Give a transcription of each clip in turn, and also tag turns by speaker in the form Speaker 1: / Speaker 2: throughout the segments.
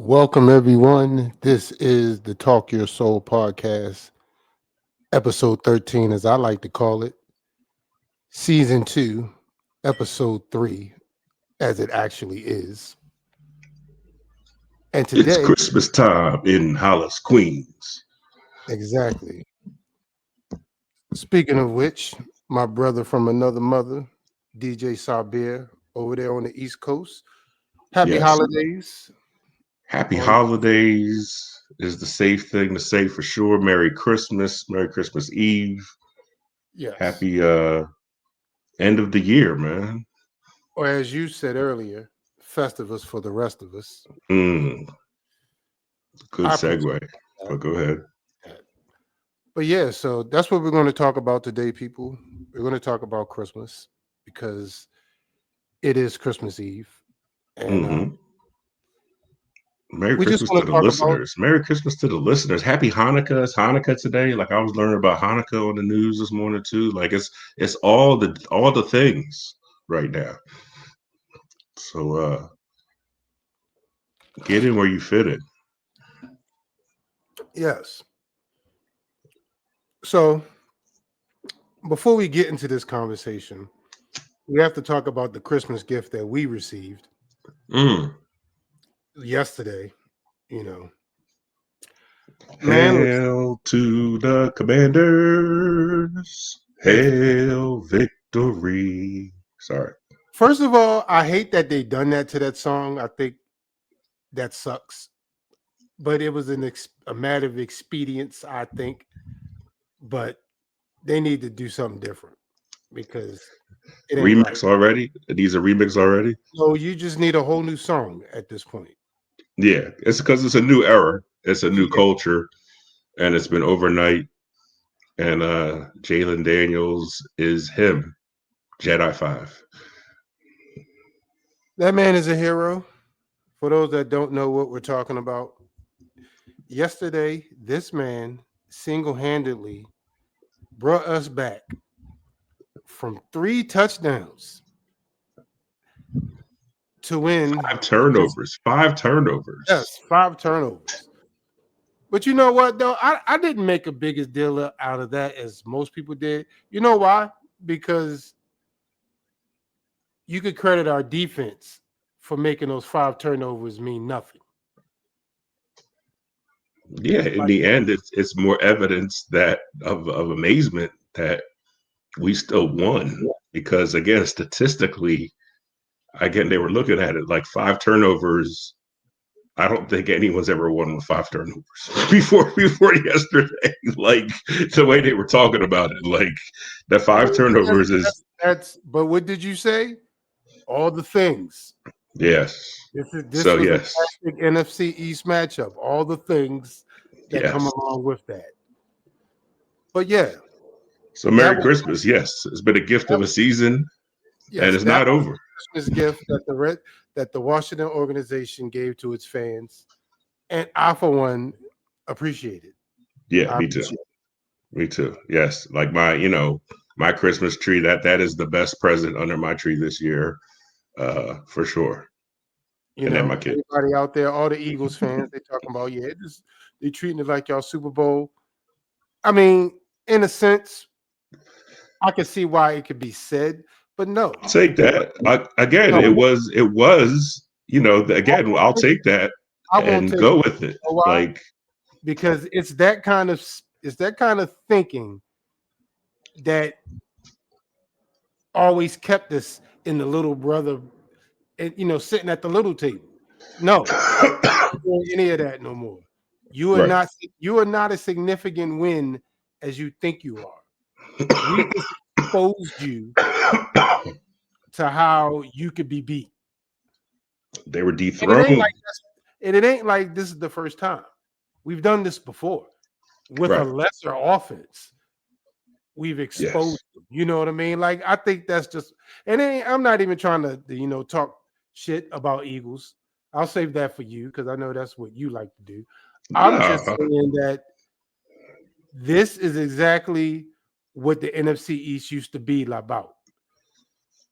Speaker 1: Welcome, everyone. This is the Talk Your Soul podcast, episode 13, as I like to call it, season 2, episode 3, as it actually is. And
Speaker 2: It's
Speaker 1: today,
Speaker 2: Christmas time in Hollis, Queens.
Speaker 1: exactly. Speaking of which, my brother from another mother, DJ Sabir, over there on the East Coast. Happy
Speaker 2: Yes.
Speaker 1: holidays.
Speaker 2: Happy
Speaker 1: On
Speaker 2: holidays is the safe thing to say for sure. Merry Christmas. Merry Christmas Eve.
Speaker 1: yes,
Speaker 2: Happy end of the year, man.
Speaker 1: or as you said earlier, Festivus for the rest of us.
Speaker 2: Mm, good
Speaker 1: I appreciate
Speaker 2: segue.
Speaker 1: that.
Speaker 2: But go ahead.
Speaker 1: But yeah, so that's what we're going to talk about today, people. We're going to talk about Christmas because it is Christmas Eve, and
Speaker 2: Hmm. Merry
Speaker 1: we just
Speaker 2: Christmas
Speaker 1: want
Speaker 2: to
Speaker 1: to
Speaker 2: the
Speaker 1: talk about.
Speaker 2: listeners. Merry Christmas to the listeners. Happy Hanukkah. It's Hanukkah today. Like I was learning about Hanukkah on the news this morning too. Like it's all the things right now. So get in where you fit in.
Speaker 1: Yes. So before we get into this conversation, we have to talk about the Christmas gift that we received
Speaker 2: Mm.
Speaker 1: yesterday. You know, man, listen,
Speaker 2: Hail to the commanders. Hail victory. Sorry.
Speaker 1: first of all, I hate that they done that to that song. I think that sucks, but it was a matter of expedience, I think. But they need to do something different because it ain't right.
Speaker 2: Remix already? These are remix already?
Speaker 1: So you just need a whole new song at this point.
Speaker 2: Yeah. It's because it's a new era. It's a new
Speaker 1: Yeah,
Speaker 2: culture. And it's been overnight. And Jalen Daniels is him. Jedi 5.
Speaker 1: that man is a hero. For those that don't know what we're talking about, yesterday this man single-handedly brought us back from 3 touchdowns to win.
Speaker 2: Five
Speaker 1: This,
Speaker 2: turnovers. Five turnovers.
Speaker 1: yes, 5 turnovers. But you know what though? I didn't make a biggest deal out of that as most people did. You know why? Because you could credit our defense for making those 5 turnovers mean nothing.
Speaker 2: Yeah, in
Speaker 1: Like,
Speaker 2: the end, it's more evidence that of amazement that we still won because again, statistically, again they were looking at it like five turnovers. I don't think anyone's ever won with five turnovers before yesterday. Like the way they were talking about it, like that five turnovers is
Speaker 1: that's. But what did you say? All the things.
Speaker 2: yes.
Speaker 1: This
Speaker 2: So
Speaker 1: was a
Speaker 2: yes,
Speaker 1: classic NFC East matchup. All the things that come
Speaker 2: yes.
Speaker 1: along with that. But yeah,
Speaker 2: So
Speaker 1: that
Speaker 2: Merry
Speaker 1: was
Speaker 2: Christmas. Yes, it's been a gift
Speaker 1: that,
Speaker 2: of a season, and
Speaker 1: yes,
Speaker 2: it's
Speaker 1: that
Speaker 2: not
Speaker 1: was
Speaker 2: over.
Speaker 1: the Christmas gift that the Washington organization gave to its fans, and I for one appreciate it.
Speaker 2: Yeah,
Speaker 1: I
Speaker 2: me too.
Speaker 1: appreciate
Speaker 2: Me too. Yes, like my Christmas tree. That is the best present under my tree this year, for sure.
Speaker 1: it. You
Speaker 2: And then my
Speaker 1: know,
Speaker 2: kid.
Speaker 1: anybody out there, all the Eagles fans, they talking about they treating it like y'all Super Bowl. I mean, in a sense, I can see why it could be said, but no,
Speaker 2: I'll take that. Again,
Speaker 1: no,
Speaker 2: it was. Again, I'll take that
Speaker 1: I won't
Speaker 2: and
Speaker 1: take it.
Speaker 2: go
Speaker 1: You
Speaker 2: with it.
Speaker 1: know why?
Speaker 2: Like,
Speaker 1: Because it's that kind of thinking that always kept us in the little brother, and sitting at the little table. No, we're not doing any of that no more. You are
Speaker 2: right.
Speaker 1: not a significant win as you think you are. We just exposed you to how you could be beat.
Speaker 2: They were
Speaker 1: And it ain't
Speaker 2: dethroned.
Speaker 1: like it ain't like this is the first time. We've done this before with a
Speaker 2: Right.
Speaker 1: lesser offense. We've
Speaker 2: Yes.
Speaker 1: exposed them. You know what I mean? Like I think that's just and I'm not even trying to talk shit about Eagles. I'll save that for you because I know that's what you like to do. I'm just
Speaker 2: No.
Speaker 1: saying that this is exactly what the NFC East used to be about.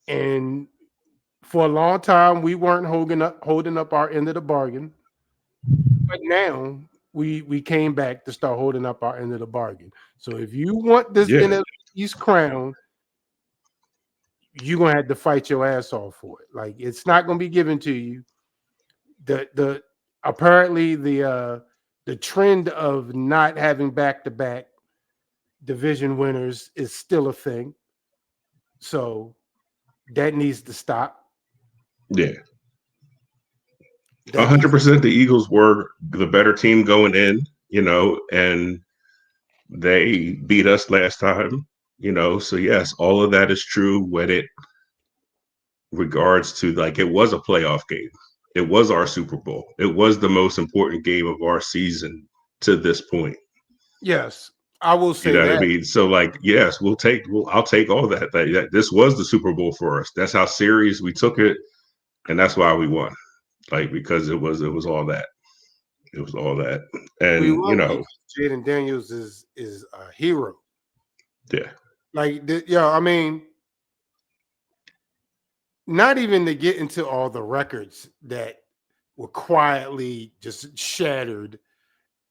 Speaker 1: And for a long time, we weren't holding up our end of the bargain. But now we came back to start holding up our end of the bargain. So if you want this
Speaker 2: Yeah,
Speaker 1: NFC East crown, you're gonna have to fight your ass off for it. Like it's not gonna be given to you. The apparently the trend of not having back to back division winners is still a thing. So that needs to stop.
Speaker 2: yeah.
Speaker 1: That needs
Speaker 2: 100%. The Eagles were the better team going in, and they beat us last time, So yes, all of that is true when it regards to like it was a playoff game. It was our Super Bowl. It was the most important game of our season to this point.
Speaker 1: yes, I will
Speaker 2: You
Speaker 1: say
Speaker 2: know what I
Speaker 1: that.
Speaker 2: mean? So like, yes, I'll take all that. That this was the Super Bowl for us. That's how serious we took it, and that's why we won. Like because it was all that. It was all that.
Speaker 1: We
Speaker 2: And
Speaker 1: won because Jaden Daniels is a hero.
Speaker 2: yeah.
Speaker 1: Like I mean, not even to get into all the records that were quietly just shattered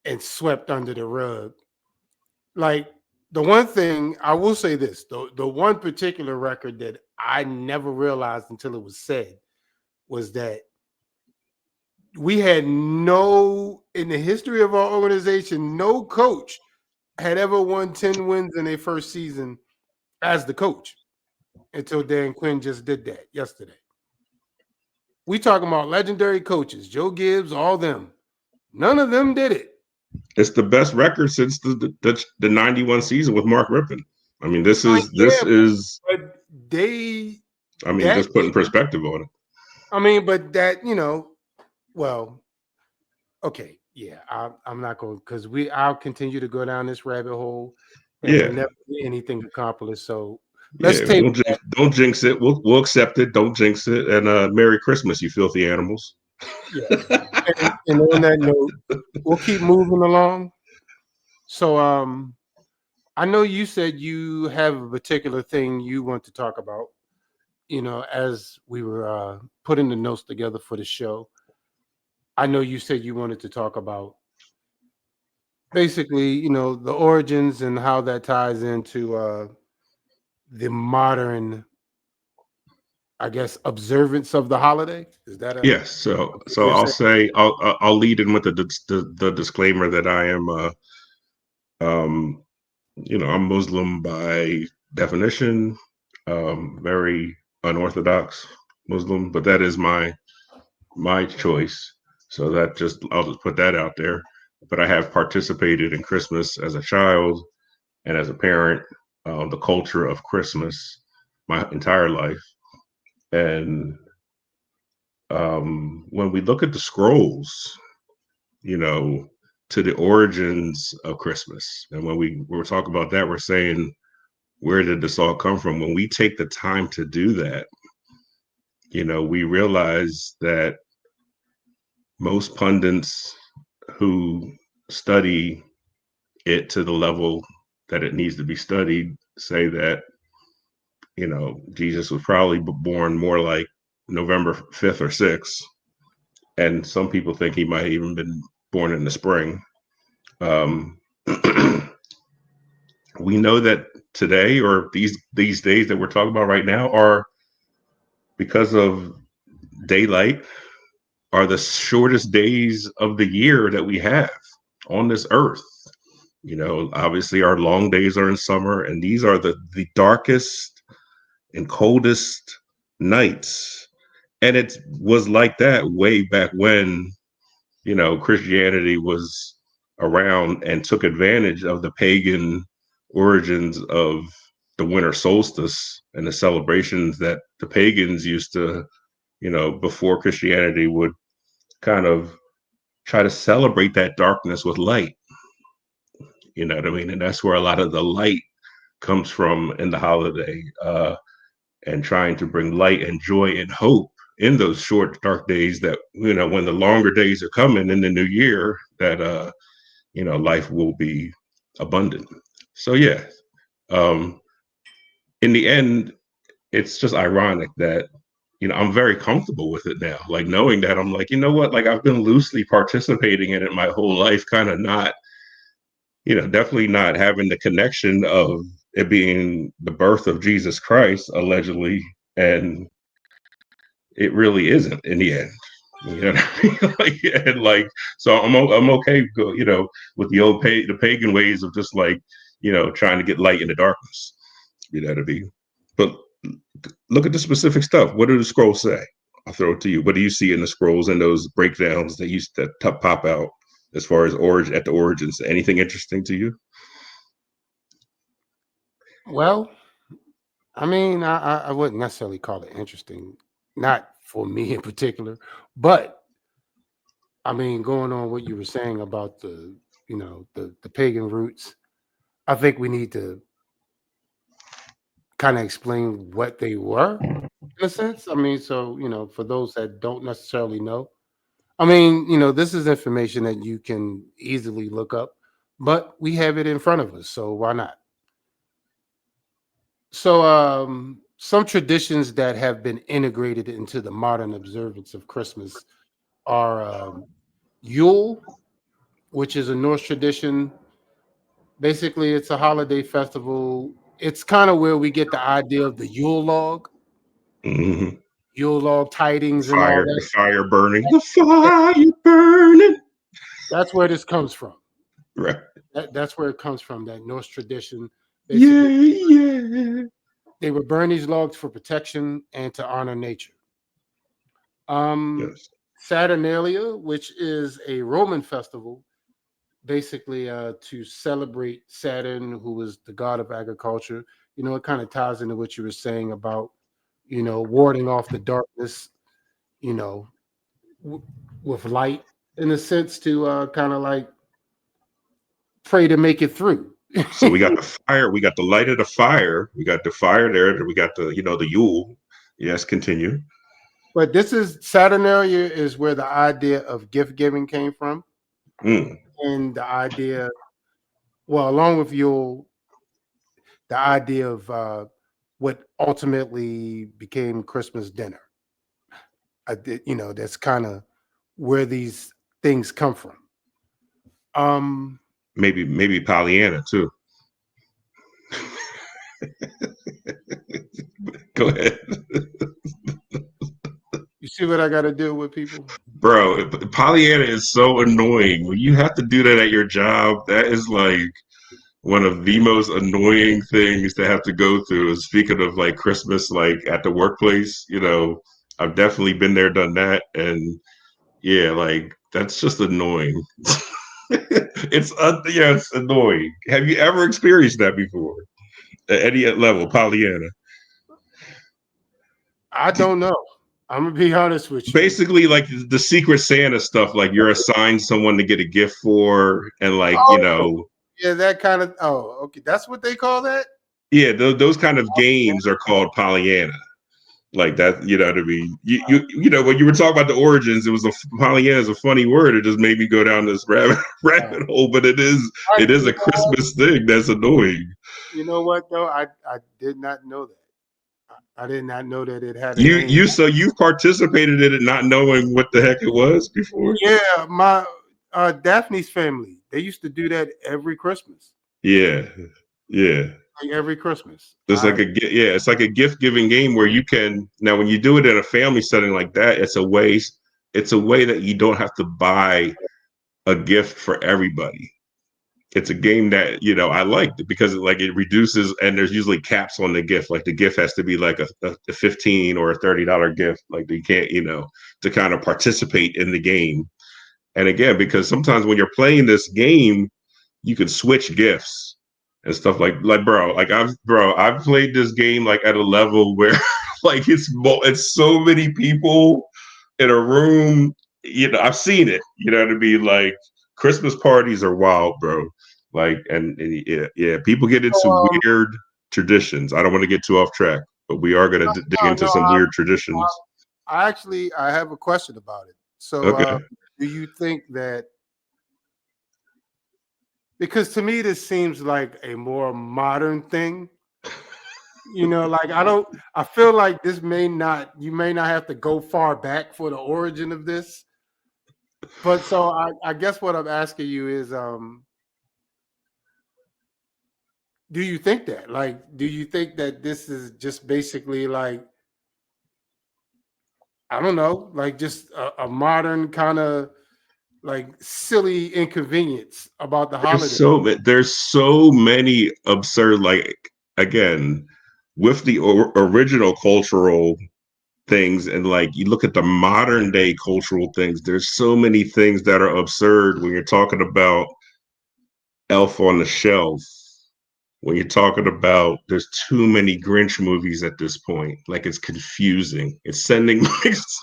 Speaker 1: and swept under the rug. Like the one thing I will say this, the one particular record that I never realized until it was said was that we had no in the history of our organization, no coach had ever won 10 wins in their first season as the coach until Dan Quinn just did that yesterday. We talking about legendary coaches, Joe Gibbs, all them. None of them did it.
Speaker 2: It's the best record since the 91 season with Mark Rippon. I mean, this
Speaker 1: I mean,
Speaker 2: is this
Speaker 1: yeah,
Speaker 2: is
Speaker 1: but they
Speaker 2: I mean,
Speaker 1: that
Speaker 2: just putting perspective on it.
Speaker 1: I mean, but that well, okay, yeah, I'm not going because I'll continue to go down this rabbit hole, and we'll
Speaker 2: Yeah.
Speaker 1: never get anything accomplished. So let's
Speaker 2: Yeah.
Speaker 1: take
Speaker 2: Don't jinx it. We'll accept it. Don't jinx it. And Merry Christmas, you filthy animals.
Speaker 1: yeah, and on that note, we'll keep moving along. So I know you said you have a particular thing you want to talk about. As we were putting the notes together for the show, I know you said you wanted to talk about basically, the origins and how that ties into the modern, I guess, observance of the holiday. Is that
Speaker 2: Yes.
Speaker 1: a
Speaker 2: So
Speaker 1: fair
Speaker 2: I'll
Speaker 1: say?
Speaker 2: say I'll lead in with the disclaimer that I am um I'm Muslim by definition, very unorthodox Muslim, but that is my choice. So I'll just put that out there. But I have participated in Christmas as a child and as a parent, the culture of Christmas my entire life. And when we look at the scrolls, you know, to the origins of Christmas, and when we're talking about that, we're saying, where did this all come from? When we take the time to do that, we realize that most pundits who study it to the level that it needs to be studied say that Jesus was probably born more like November 5th or 6th, and some people think he might even been born in the spring. um, we know that today, or these days that we're talking about right now, are because of daylight, are the shortest days of the year that we have on this earth. Obviously our long days are in summer, and these are the darkest and coldest nights. And it was like that way back when, Christianity was around and took advantage of the pagan origins of the winter solstice and the celebrations that the pagans used to, before Christianity would kind of try to celebrate that darkness with light. You know what I mean? And that's where a lot of the light comes from in the holiday, and trying to bring light and joy and hope in those short, dark days that, when the longer days are coming in the new year, that, life will be abundant. So, yeah, um, in the end, it's just ironic that, I'm very comfortable with it now. Like knowing that I'm like, you know what, like I've been loosely participating in it my whole life, kind of not, definitely not having the connection of it being the birth of Jesus Christ, allegedly, and it really isn't in the end. You know what I mean? And like, so I'm okay, with the the pagan ways of just like, trying to get light in the darkness. You know what I mean? But look at the specific stuff. What do the scrolls say? I'll throw it to you. What do you see in the scrolls and those breakdowns that used to pop out as far as the origins? Anything interesting to you?
Speaker 1: Well, I mean, I wouldn't necessarily call it interesting, not for me in particular, but I mean, going on what you were saying about the pagan roots, I think we need to kind of explain what they were in a sense. I mean, so for those that don't necessarily know, I mean, this is information that you can easily look up, but we have it in front of us, so why not? So, some traditions that have been integrated into the modern observance of Christmas are Yule, which is a Norse tradition. Basically, it's a holiday festival. It's kind of where we get the idea of the Yule log,
Speaker 2: Mm-hmm.
Speaker 1: Yule log tidings, and all that.
Speaker 2: The fire burning, the fire burning.
Speaker 1: That's where this comes from.
Speaker 2: Right.
Speaker 1: That's where it comes from. That Norse tradition.
Speaker 2: Yeah,
Speaker 1: Basically,
Speaker 2: yeah.
Speaker 1: they would burn these logs for protection and to honor nature. Um,
Speaker 2: Yes.
Speaker 1: Saturnalia, which is a Roman festival, basically to celebrate Saturn, who was the god of agriculture. It kind of ties into what you were saying about, warding off the darkness, you know, w- with light, in a sense to kind of like pray to make it through.
Speaker 2: So we got the fire, we got the light of the fire, we got the fire there, we got the Yule. Yes, continue.
Speaker 1: But this is Saturnalia is where the idea of gift giving came from,
Speaker 2: Mm,
Speaker 1: and the idea, well, along with Yule, the idea of what ultimately became Christmas dinner. That's kind of where these things come from. Um,
Speaker 2: maybe Pollyanna too. Go ahead.
Speaker 1: you see what I got to deal with, people?
Speaker 2: Bro, Pollyanna is so annoying. When you have to do that at your job, that is like one of the most annoying things to have to go through. Speaking of like Christmas, like at the workplace, I've definitely been there, done that, and yeah, like that's just annoying. It's annoying. Have you ever experienced that before at any level, Pollyanna?
Speaker 1: I don't know. I'm gonna be honest with you.
Speaker 2: Basically, like the Secret Santa stuff, like you're assigned someone to get a gift for, and like
Speaker 1: Oh, yeah, that kind of. Oh, okay, that's what they call that.
Speaker 2: yeah, those kind of games are called Pollyanna. Like that, you know what I mean? When you were talking about the origins, it was Pollyanna is a funny word. It just made me go down this rabbit
Speaker 1: Uh,
Speaker 2: rabbit hole. But it is
Speaker 1: right,
Speaker 2: it is a Christmas thing that's annoying.
Speaker 1: you know what though? I did not know that. I did not know that it had a name.
Speaker 2: So you've participated in it not knowing what the heck it was before?
Speaker 1: Yeah, my Daphne's family. They used to do that every Christmas.
Speaker 2: Yeah. Yeah.
Speaker 1: Like every Christmas.
Speaker 2: It's like it's like a gift giving game where you can now when you do it in a family setting like that, it's a way that you don't have to buy a gift for everybody. It's a game that I liked because it reduces and there's usually caps on the gift. Like the gift has to be like a $15 or a $30 gift. Like you can't to kind of participate in the game. And again, because sometimes when you're playing this game, you can switch gifts and stuff like I've played this game like at a level where like it's so many people in a room. I've seen it. You know what I mean? Like Christmas parties are wild, bro. Like and yeah, people get
Speaker 1: So,
Speaker 2: into weird traditions. I don't want to get too off track, but we are going to dig into
Speaker 1: no,
Speaker 2: some weird traditions.
Speaker 1: I have a question about it. So,
Speaker 2: Okay.
Speaker 1: do you think that because to me this seems like a more modern thing Like I feel like this you may not have to go far back for the origin of this. But so I guess what I'm asking you is, do you think that? Like, do you think that this is just basically like, I don't know, like just a modern kind of like silly inconvenience about the holiday?
Speaker 2: There's so many absurd, like, again, with the original cultural things, and like you look at the modern day cultural things, there's so many things that are absurd when you're talking about Elf on the Shelf, when you're talking about there's too many Grinch movies at this point. Like, it's confusing. It's sending mixed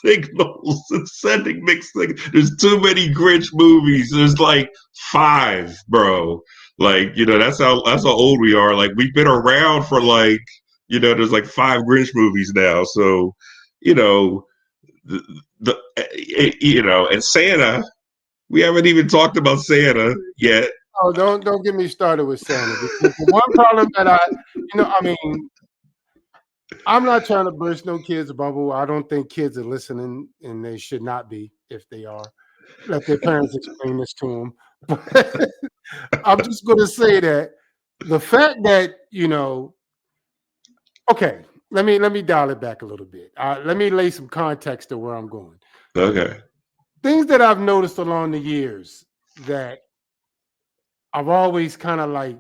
Speaker 2: signals. It's sending mixed signals. There's too many Grinch movies. There's like 5, bro. Like, that's how old we are. Like, we've been around for like, there's like 5 Grinch movies now. So, you know, the, and Santa, we haven't even talked about Santa yet.
Speaker 1: Oh, don't get me started with Santa, because the one problem that I mean, I'm not trying to burst no kids' bubble. I don't think kids are listening, and they should not be if they are. Let their parents explain this to them. But I'm just going to say that the fact that okay, let me dial it back a little bit. Let me lay some context to where I'm going.
Speaker 2: Okay.
Speaker 1: Things that I've noticed along the years that I've always kind of like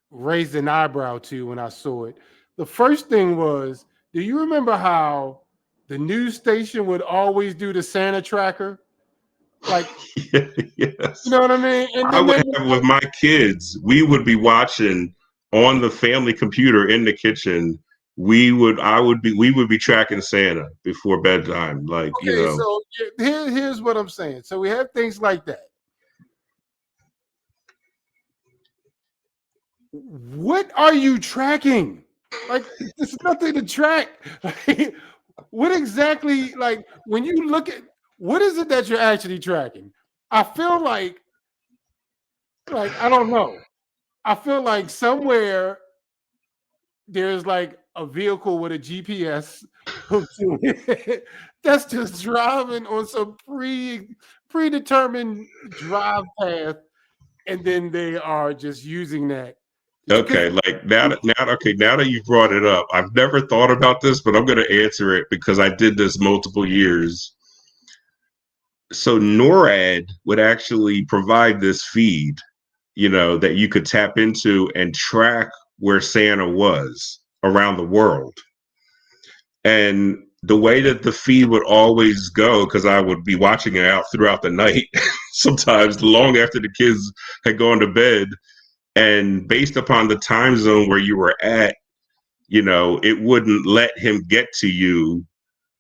Speaker 1: raised an eyebrow to when I saw it. The first thing was, do you remember how the news station would always do the Santa tracker? Like, you
Speaker 2: Yes.
Speaker 1: know what I mean? And
Speaker 2: I
Speaker 1: then
Speaker 2: would
Speaker 1: they
Speaker 2: have with my kids, we would be watching on the family computer in the kitchen. We would be tracking Santa before bedtime. Like,
Speaker 1: okay, so here's what I'm saying. So we have things like that. What are you tracking? Like, there's nothing to track. Like, what exactly, like, when you look at what is it that you're actually tracking? I feel like I don't know. I feel like somewhere there's like a vehicle with a GPS hooked to it that's just driving on some predetermined drive path, and then they are just using that because
Speaker 2: okay, like now that you brought it up, I've never thought about this, but I'm going to answer it because I did this multiple years. So NORAD would actually provide this feed, that you could tap into and track where Santa was around the world. And the way that the feed would always go, because I would be watching it out throughout the night, sometimes long after the kids had gone to bed. And based upon the time zone where you were at, it wouldn't let him get to you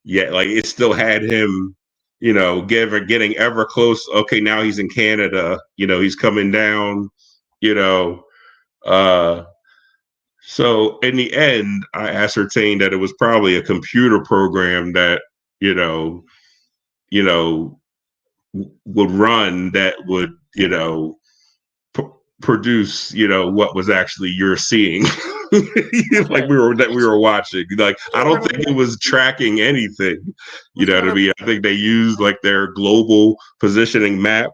Speaker 2: yet. Like, it still had him, getting ever close. Okay, now he's in Canada, he's coming down, you know. So in the end, I ascertained that it was probably a computer program that, you know, you know, would run that would, produce, what was actually you're seeing. Like,
Speaker 1: okay,
Speaker 2: we were watching. Like, I don't think it was
Speaker 1: which
Speaker 2: tracking anything. You know what I
Speaker 1: kind of
Speaker 2: mean? I think they used like their global positioning map,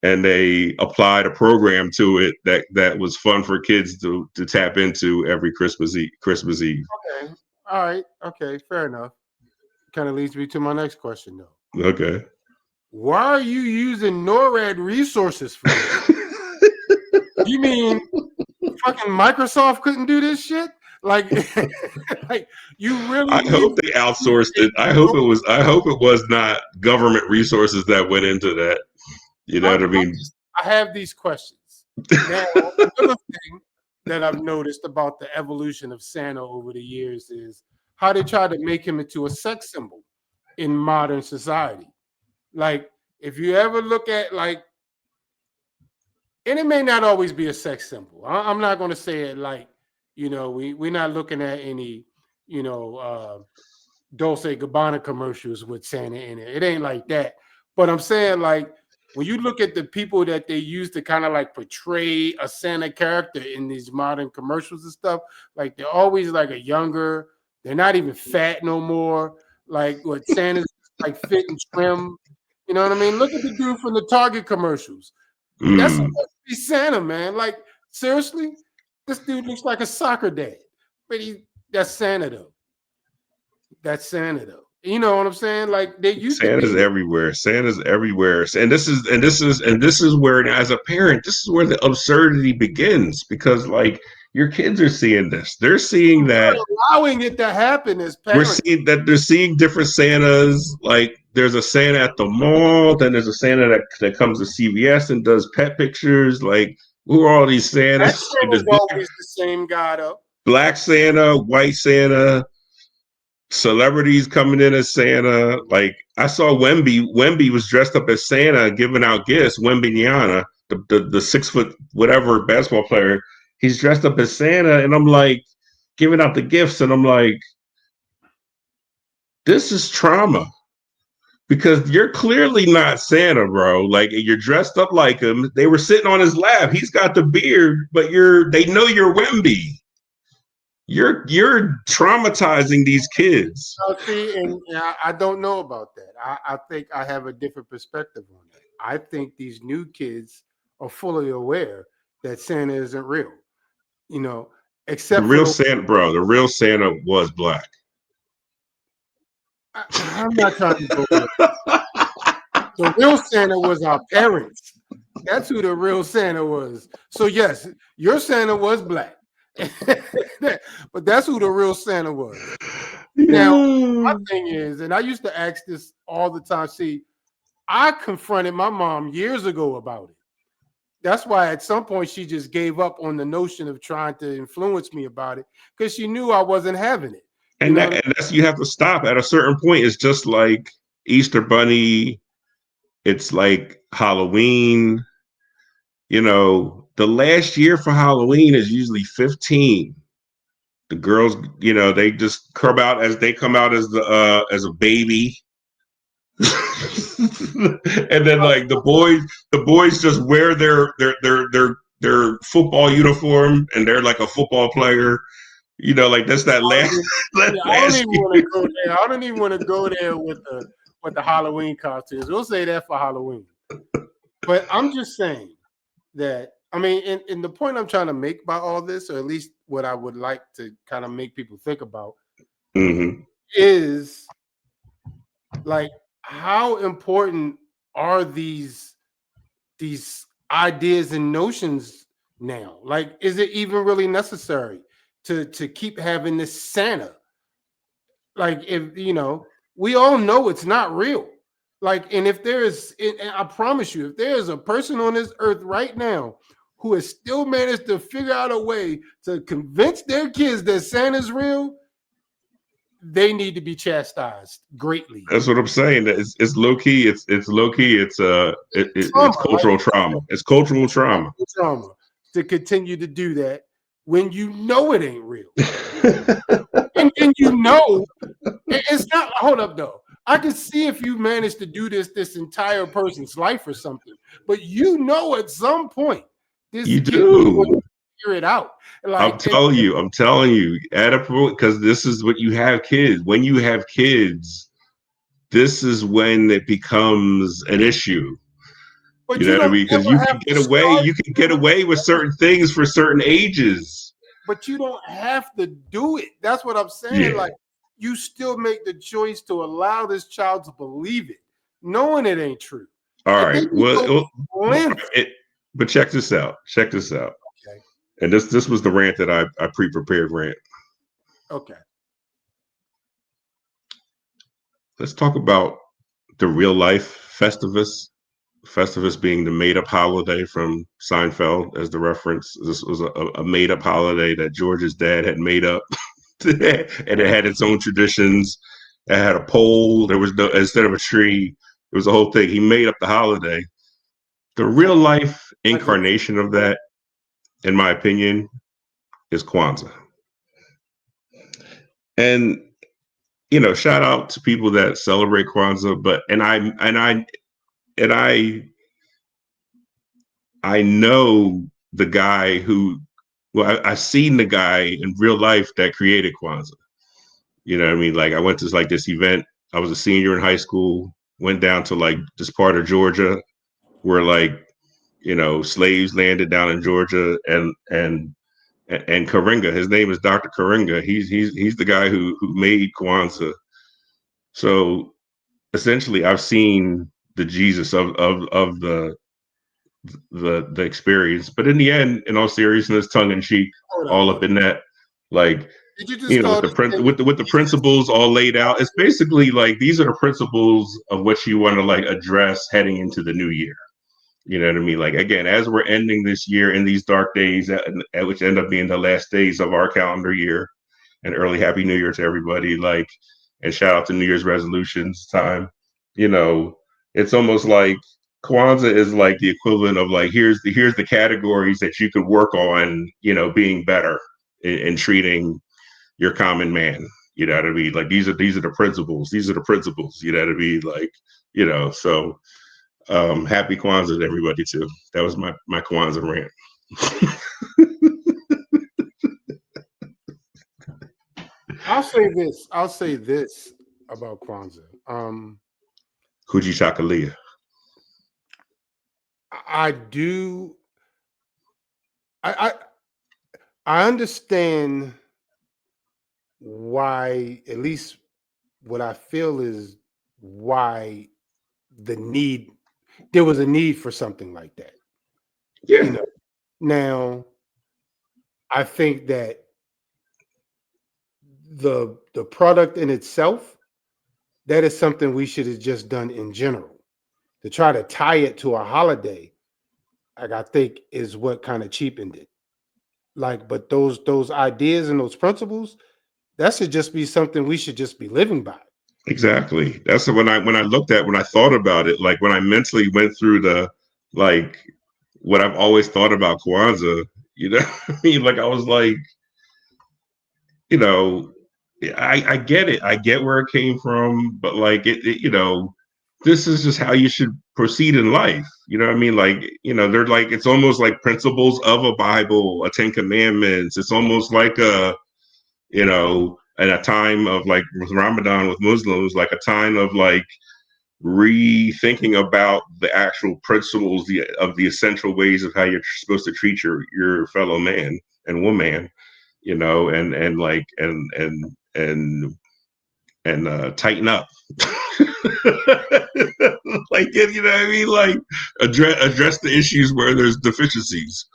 Speaker 2: and they applied a program to it that was fun for kids to tap into every Christmas Eve. Christmas Eve.
Speaker 1: okay, all right, okay, fair enough. Kind of leads me to my next question though.
Speaker 2: Okay.
Speaker 1: Why are you using NORAD resources for this? You mean fucking Microsoft couldn't do this shit? Like, like you really
Speaker 2: I hope
Speaker 1: need
Speaker 2: they outsourced
Speaker 1: a
Speaker 2: it. I hope it was not government resources that went into that. You know what I mean?
Speaker 1: I have these questions. Now, another thing that I've noticed about the evolution of Santa over the years is how they try to make him into a sex symbol in modern society. Like, if you ever look at like, and it may not always be a sex symbol. I'm not going to say it like, we're not looking at any, you know, Dolce Gabbana commercials with Santa in it. It ain't like that. But I'm saying like when you look at the people that they use to kind of like portray a Santa character in these modern commercials and stuff, like they're always like a younger, they're not even fat no more. Like what Santa's like fit and trim. You know what I mean? Look at the dude from the Target commercials. That's
Speaker 2: Mm.
Speaker 1: supposed to be Santa, man. Like, seriously, this dude looks like a soccer dad. But that's Santa though. That's Santa though. You know what I'm saying? Like they used to
Speaker 2: Santa's
Speaker 1: be.
Speaker 2: everywhere. Santa's everywhere. And this is where, as a parent, this is where the absurdity begins, because like your kids are seeing this. They're seeing that
Speaker 1: We're allowing it to happen as
Speaker 2: we're
Speaker 1: parents.
Speaker 2: seeing that they're seeing different Santas. Like there's a Santa at the mall, then there's a Santa that comes to CVS and does pet pictures. Like who are all these
Speaker 1: That
Speaker 2: Santas? Like
Speaker 1: Santa's
Speaker 2: there's
Speaker 1: always the same guy though.
Speaker 2: black Santa, white Santa, celebrities coming in as Santa. Like I saw Wemby. Wemby was dressed up as Santa giving out gifts. Wembyniana, the 6 foot whatever basketball player, he's dressed up as Santa, and I'm like giving out the gifts, and I'm like, this is trauma. Because you're clearly not Santa, bro. Like you're dressed up like him. They were sitting on his lap. He's got the beard, but they know you're Wemby. You're traumatizing these kids.
Speaker 1: See, and I don't know about that. I think I have a different perspective on that. I think these new kids are fully aware that Santa isn't real. You know,
Speaker 2: The
Speaker 1: except for
Speaker 2: real
Speaker 1: the.
Speaker 2: Santa, bro. The real Santa was black.
Speaker 1: I'm not trying to go there. The real Santa was our parents. That's who the real Santa was. So yes, your Santa was black, but that's who the real Santa was. Now, my
Speaker 2: Yeah.
Speaker 1: thing is, and I used to ask this all the time. See, I confronted my mom years ago about it. That's why at some point she just gave up on the notion of trying to influence me about it because she knew I wasn't having it. You
Speaker 2: And
Speaker 1: know what I mean?
Speaker 2: that's you have to stop at a certain point. It's just like Easter Bunny. It's like Halloween. You know, the last year for Halloween is usually 15. The girls, they just come out as a baby. And then like the boys just wear their football uniform, and they're like a football player. Like that's that last that
Speaker 1: Yeah, I don't
Speaker 2: last
Speaker 1: even
Speaker 2: year.
Speaker 1: want to go there. I don't even want to go there with the Halloween costumes. We'll say that for Halloween. But I'm just saying that I mean, and the point I'm trying to make by all this, or at least what I would like to kind of make people think about,
Speaker 2: Mm-hmm.
Speaker 1: is like how important are these ideas and notions now? Like, is it even really necessary to keep having this Santa? Like, if we all know it's not real. Like, and if there is, and I promise you, if there is a person on this earth right now who has still managed to figure out a way to convince their kids that Santa's real, they need to be chastised greatly.
Speaker 2: That's what I'm saying. It's low key. It's low key. It's
Speaker 1: Trauma, like
Speaker 2: cultural trauma. It's cultural trauma.
Speaker 1: trauma, to continue to do that when you know it ain't real. And it's not. Hold up, though. I can see if you manage to do this entire person's life or something, but at some point this
Speaker 2: You
Speaker 1: kid is going
Speaker 2: do.
Speaker 1: to figure it out.
Speaker 2: I'm
Speaker 1: Like,
Speaker 2: telling you. I'm telling you. At a point, because this is what you have kids. When you have kids, this is when it becomes an issue. You
Speaker 1: but
Speaker 2: know
Speaker 1: you
Speaker 2: what I
Speaker 1: don't
Speaker 2: mean? Because
Speaker 1: ever
Speaker 2: you
Speaker 1: have
Speaker 2: can
Speaker 1: to
Speaker 2: get away.
Speaker 1: start.
Speaker 2: You can get away with certain things for certain ages.
Speaker 1: But you don't have to do it. That's what I'm saying.
Speaker 2: Yeah.
Speaker 1: Like, you still make the choice to allow this child to believe it, knowing it ain't true.
Speaker 2: All
Speaker 1: And then
Speaker 2: right.
Speaker 1: you go to
Speaker 2: Well,
Speaker 1: length.
Speaker 2: but check this out. Check this out.
Speaker 1: Okay.
Speaker 2: And this was the rant that I pre-prepared rant.
Speaker 1: Okay.
Speaker 2: Let's talk about the real life Festivus. Festivus being the made up holiday from Seinfeld as the reference. This was a made up holiday that George's dad had made up, and it had its own traditions. It had a pole. There was no, instead of a tree, it was a whole thing. He made up the holiday. The real life
Speaker 1: I get it.
Speaker 2: incarnation of that, in my opinion, is Kwanzaa. And shout out to people that celebrate Kwanzaa, but and I I know the guy who, well, I've seen the guy in real life that created Kwanzaa. You know what I mean? Like I went to like this event. I was a senior in high school. Went down to like this part of Georgia where like slaves landed down in Georgia, and Karinga. His name is Dr. Karinga. He's the guy who made Kwanzaa. So essentially, I've seen the Jesus of the experience. But in the end, in all seriousness, tongue in cheek,
Speaker 1: Hold on,
Speaker 2: all
Speaker 1: hold
Speaker 2: up
Speaker 1: on.
Speaker 2: in that, like
Speaker 1: Did you just
Speaker 2: with
Speaker 1: call
Speaker 2: the
Speaker 1: this thing
Speaker 2: with the
Speaker 1: Jesus?
Speaker 2: principles all laid out. It's basically like these are the principles of what you want to like address heading into the new year. You know what I mean? Like again, as we're ending this year in these dark days, at which end up being the last days of our calendar year, and early Happy New Year to everybody. Like, and shout out to New Year's resolutions time. You know, it's almost like Kwanzaa is like the equivalent of like here's the categories that you could work on. Being better in treating your common man. You know what I mean? Like these are the principles. These are the principles. You know what I mean? Like so. Happy Kwanzaa to everybody too. That was my Kwanzaa rant.
Speaker 1: I'll say this about Kwanzaa.
Speaker 2: Kuji Chakalia.
Speaker 1: I do. I I understand why. At least what I feel is why the need. There was a need for something like that. You
Speaker 2: Yeah,
Speaker 1: know. Now I think that the product in itself, that is something we should have just done in general. To try to tie it to a holiday, like I think is what kind of cheapened it. Like, but those ideas and those principles, that should just be something we should just be living by.
Speaker 2: exactly. That's when I thought about it, like when I mentally went through the like what I've always thought about Kwanzaa, I mean? Like I was like, you know, I get it. I get where it came from, but like this is just how you should proceed in life. You know what I mean? Like, they're like it's almost like principles of a Bible, a Ten Commandments. It's almost like at a time of like with Ramadan with Muslims, like a time of like rethinking about the actual principles of the essential ways of how you're supposed to treat your fellow man and woman, and like and tighten up. Like, you know what I mean? Like address the issues where there's deficiencies.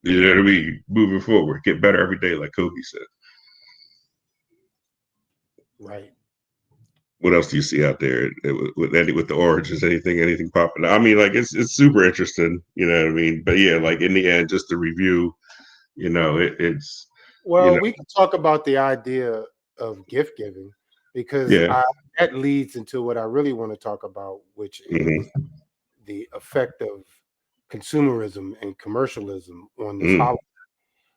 Speaker 2: You know what I mean? Moving forward, get better every day, like Kobe said.
Speaker 1: Right.
Speaker 2: What else do you see out there with the origins? Anything popping? I mean, like it's super interesting. You know what I mean? But yeah, like in the end, just to review, it's you
Speaker 1: Well,
Speaker 2: know,
Speaker 1: we can talk about the idea of gift giving because
Speaker 2: yeah,
Speaker 1: that leads into what I really want to talk about, which is
Speaker 2: mm-hmm,
Speaker 1: the effect of consumerism and commercialism on this
Speaker 2: mm,
Speaker 1: holiday.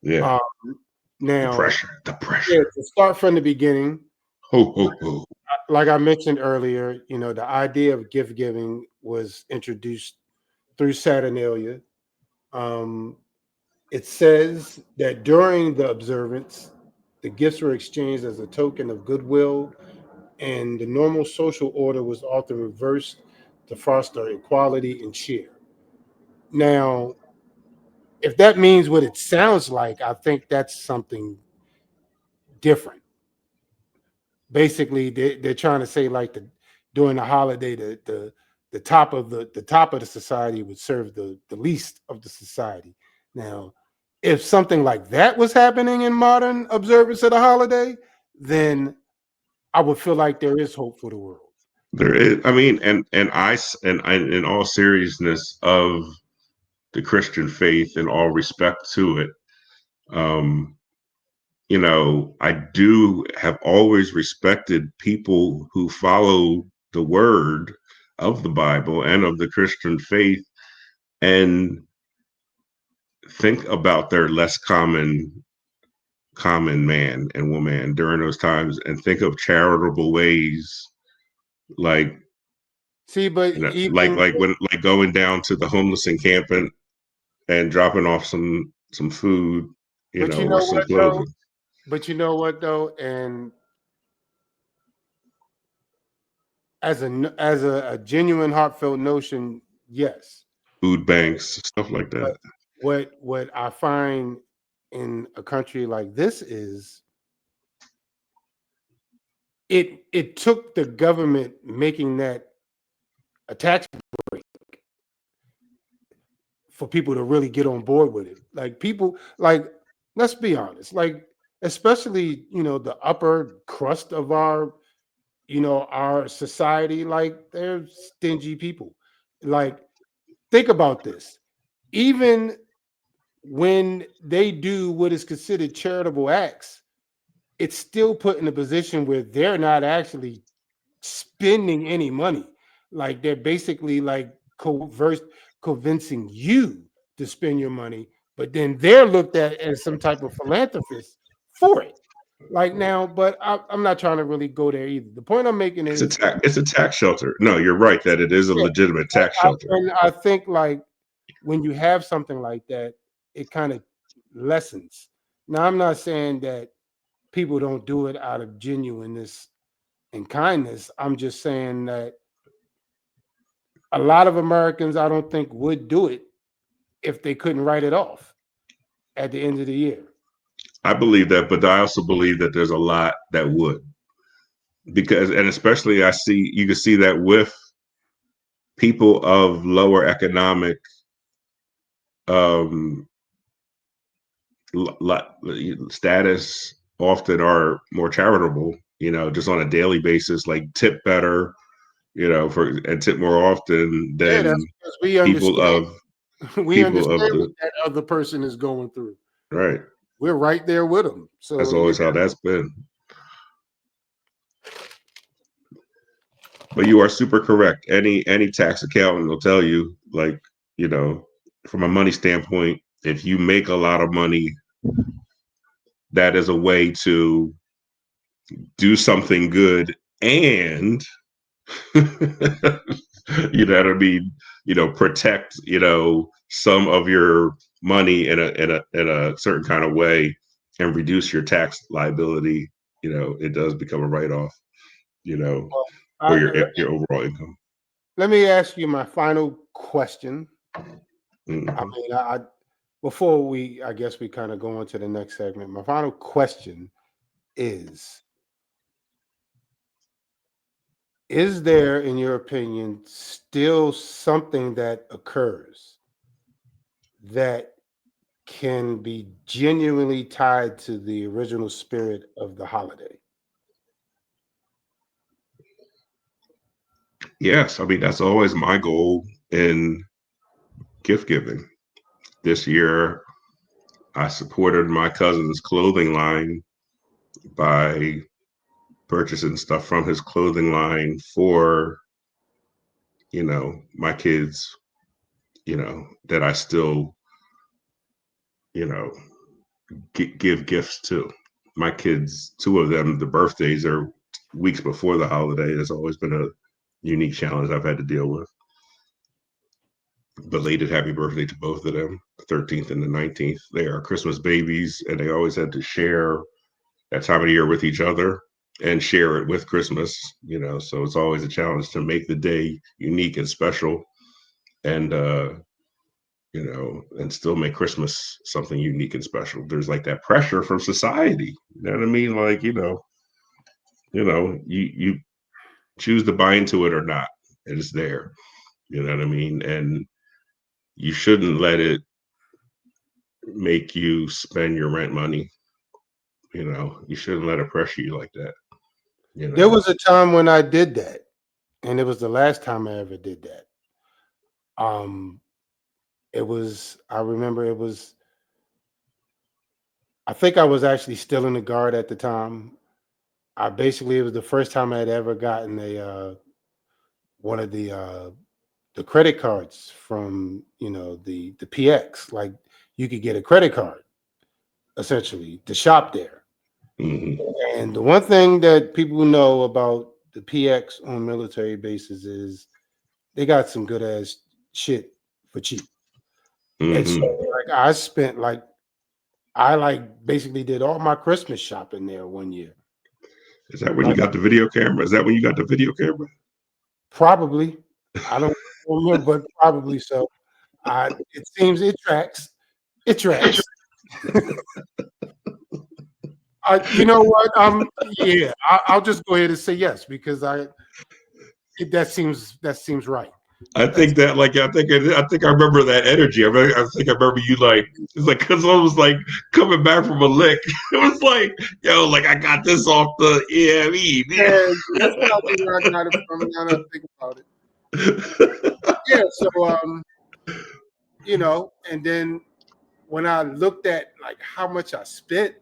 Speaker 2: yeah,
Speaker 1: Um,
Speaker 2: the
Speaker 1: now,
Speaker 2: pressure, the
Speaker 1: yeah,
Speaker 2: pressure.
Speaker 1: to start from the beginning,
Speaker 2: Ho ho ho.
Speaker 1: like I mentioned earlier, the idea of gift giving was introduced through Saturnalia. Um, it says that during the observance, the gifts were exchanged as a token of goodwill, and the normal social order was often reversed to foster equality and cheer. Now, if that means what it sounds like, I think that's something different. Basically, they're trying to say like during the holiday, the top of the society would serve the least of the society. Now, if something like that was happening in modern observance of the holiday, then I would feel like there is hope for the world.
Speaker 2: There is, I mean, and in all seriousness of the Christian faith, in all respect to it, um, I do have always respected people who follow the word of the Bible and of the Christian faith and think about their less common man and woman during those times and think of charitable ways like
Speaker 1: See, but
Speaker 2: like
Speaker 1: even
Speaker 2: like when like going down to the homeless encampment and dropping off some food,
Speaker 1: But you
Speaker 2: or
Speaker 1: know
Speaker 2: some
Speaker 1: what though?
Speaker 2: clothing.
Speaker 1: But you know what though? And as a genuine heartfelt notion, yes.
Speaker 2: Food banks, stuff like
Speaker 1: But
Speaker 2: that.
Speaker 1: what I find in a country like this is it took the government making that a tax break for people to really get on board with it. Like people, like let's be honest, like especially the upper crust of our society, like they're stingy people. Like think about this. Even when they do what is considered charitable acts, it's still put in a position where they're not actually spending any money. Like they're basically like convincing you to spend your money, but then they're looked at as some type of philanthropist for it. Like now, but I'm not trying to really go there either. The point I'm making is,
Speaker 2: It's a tax shelter. No, you're right that it is a
Speaker 1: yeah,
Speaker 2: legitimate tax
Speaker 1: I,
Speaker 2: shelter.
Speaker 1: and I think like when you have something like that, it kind of lessens. Now, I'm not saying that people don't do it out of genuineness and kindness. I'm just saying that a lot of Americans, I don't think, would do it if they couldn't write it off at the end of the year.
Speaker 2: I believe that, but I also believe that there's a lot that would, because, and especially you can see that with people of lower economic um, status often are more charitable, just on a daily basis, like tip better, and tip more often
Speaker 1: Yeah, that's
Speaker 2: than
Speaker 1: because we
Speaker 2: people
Speaker 1: understand.
Speaker 2: of
Speaker 1: We
Speaker 2: people of
Speaker 1: understand what
Speaker 2: the
Speaker 1: that other person is going through.
Speaker 2: right.
Speaker 1: We're right there with them.
Speaker 2: That's
Speaker 1: So yeah,
Speaker 2: always how that's been. But you are super correct. Any tax accountant will tell you, like, you know, from a money standpoint, if you make a lot of money, that is a way to do something good and you know what I mean, protect, some of your money in a certain kind of way and reduce your tax liability, it does become a write-off, you know,
Speaker 1: well,
Speaker 2: for
Speaker 1: let
Speaker 2: your overall income.
Speaker 1: let me ask you my final question. I
Speaker 2: Mhm.
Speaker 1: mean, before I guess we kind of go on to the next segment. My final question is: is there, in your opinion, still something that occurs that can be genuinely tied to the original spirit of the holiday?
Speaker 2: Yes, I mean that's always my goal in gift giving. This year, I supported my cousin's clothing line by purchasing stuff from his clothing line for, my kids, that I still, you know, give gifts to. My kids, two of them, the birthdays are weeks before the holiday. It's always been a unique challenge I've had to deal with. Belated happy birthday to both of them, the 13th and the 19th. They are Christmas babies, and they always had to share that time of the year with each other and share it with Christmas, so it's always a challenge to make the day unique and special and and still make Christmas something unique and special. There's like that pressure from society. You know what I mean? Like, you choose to buy into it or not. It is there. You know what I mean? And you shouldn't let it make you spend your rent money. You shouldn't let it pressure you like that. You
Speaker 1: There
Speaker 2: know.
Speaker 1: was a time when I did that, and it was the last time I ever did that. Um, I remember it was, I think I was actually still in the guard at the time. It was the first time I had ever gotten one of the credit cards from, the PX. Like you could get a credit card essentially to shop there.
Speaker 2: Mm-hmm.
Speaker 1: And the one thing that people know about the PX on military bases is they got some good ass shit for cheap. And so
Speaker 2: Hmm.
Speaker 1: like I spent like I like basically did all my Christmas shopping there one year.
Speaker 2: Is that when you
Speaker 1: Like
Speaker 2: got the video camera? Is that when you got the video camera?
Speaker 1: probably. I don't remember, but probably so. It seems it tracks. It tracks. You know what? Yeah, I'll just go ahead and say yes because that seems right.
Speaker 2: I
Speaker 1: That's
Speaker 2: think that like I think I remember that energy. I think I remember you like it's like because I was like coming back from a lick. It was like yo, like I got this off the
Speaker 1: yeah,
Speaker 2: EME.
Speaker 1: that's probably where I got it from. Now that I think about it, yeah. So and then when I looked at like how much I spent,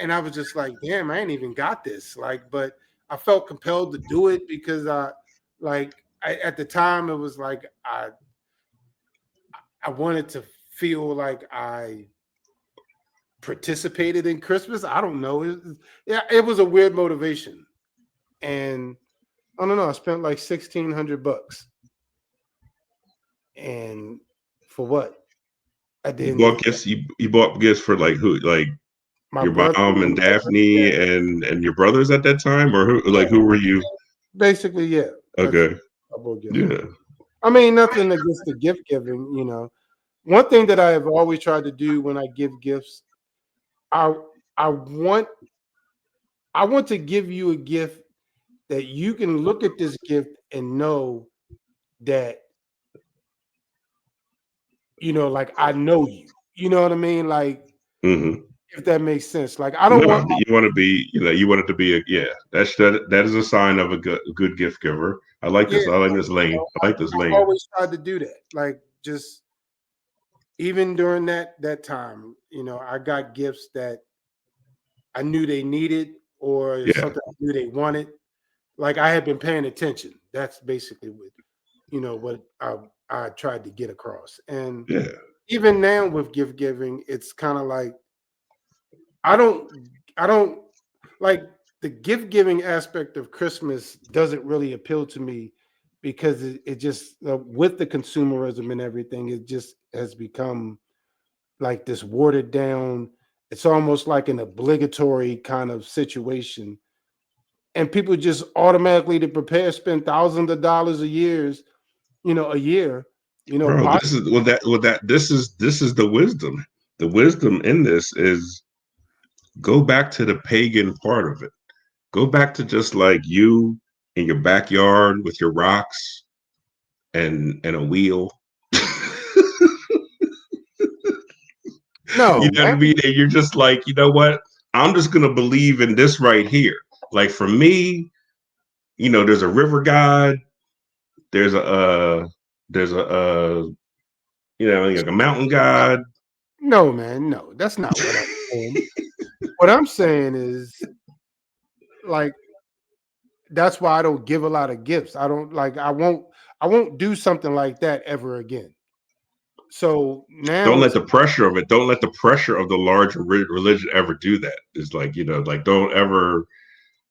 Speaker 1: and I was just like, damn, I ain't even got this. Like, but I felt compelled to do it because at the time it was like I wanted to feel like I participated in Christmas. I don't know. Yeah, it was a weird motivation, and I don't know. I spent like $1,600, and for what? At the
Speaker 2: You
Speaker 1: end of the
Speaker 2: bought
Speaker 1: day,
Speaker 2: gifts. You bought gifts for like who? Like
Speaker 1: my
Speaker 2: your
Speaker 1: brother,
Speaker 2: mom and Daphne and your brothers at that time, or who?
Speaker 1: yeah,
Speaker 2: Like who were you?
Speaker 1: basically, yeah. That's
Speaker 2: Okay,
Speaker 1: I bought gifts for.
Speaker 2: yeah.
Speaker 1: I mean, nothing against the gift giving. One thing that I have always tried to do when I give gifts, I I want I want to give you a gift that you can look at this gift and know that like I know you. You know what I mean? Like
Speaker 2: Hmm.
Speaker 1: if that makes sense. Like I don't
Speaker 2: No,
Speaker 1: want my
Speaker 2: you want to be, you want it to be a yeah. That is a sign of a good gift giver. I like
Speaker 1: yeah.
Speaker 2: this. I like this lane. I like this
Speaker 1: I've
Speaker 2: lane.
Speaker 1: always tried to do that. Like just even during that time, I got gifts that I knew they needed or
Speaker 2: Yeah,
Speaker 1: something I knew they wanted. Like I had been paying attention. That's basically what I tried to get across. And
Speaker 2: yeah.
Speaker 1: even now with gift giving, it's kind of like I don't like the gift giving aspect of Christmas doesn't really appeal to me because it just with the consumerism and everything, it just has become like this watered down. It's almost like an obligatory kind of situation, and people just automatically to prepare spend thousands of dollars a year,
Speaker 2: Bro,
Speaker 1: buy.
Speaker 2: this is this is the wisdom. The wisdom in this is go back to the pagan part of it. Go back to just like you in your backyard with your rocks and a wheel.
Speaker 1: No,
Speaker 2: You know what I
Speaker 1: man,
Speaker 2: mean? And you're just like, you know what? I'm just gonna believe in this right here. Like for me, there's a river god, there's there's like a mountain god.
Speaker 1: no, man, no. That's not what I'm saying. What I'm saying is like that's why I don't give a lot of gifts. I don't like. I won't do something like that ever again. So now
Speaker 2: Don't let
Speaker 1: it's
Speaker 2: the pressure of it. Don't let the pressure of the larger religion ever do that. It's like like don't ever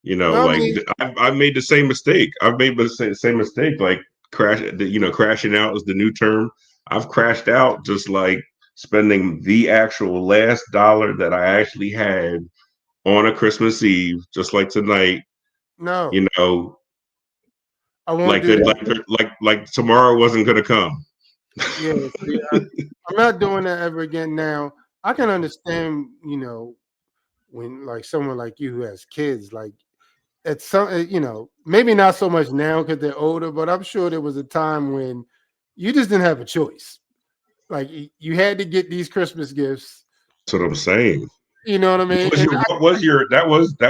Speaker 1: no. I
Speaker 2: like
Speaker 1: mean,
Speaker 2: I've made the same mistake. I've made the same mistake. Like crashing out is the new term. I've crashed out just like spending the actual last dollar that I actually had on a Christmas Eve, just like tonight. You
Speaker 1: no,
Speaker 2: know,
Speaker 1: I won't
Speaker 2: like
Speaker 1: do that.
Speaker 2: like tomorrow wasn't gonna come.
Speaker 1: Yeah, see, I'm not doing that ever again. Now I can understand, when like someone like you who has kids, like at some, maybe not so much now because they're older, but I'm sure there was a time when you just didn't have a choice. Like you had to get these Christmas gifts.
Speaker 2: That's what I'm saying.
Speaker 1: You know what I mean? And
Speaker 2: What was your that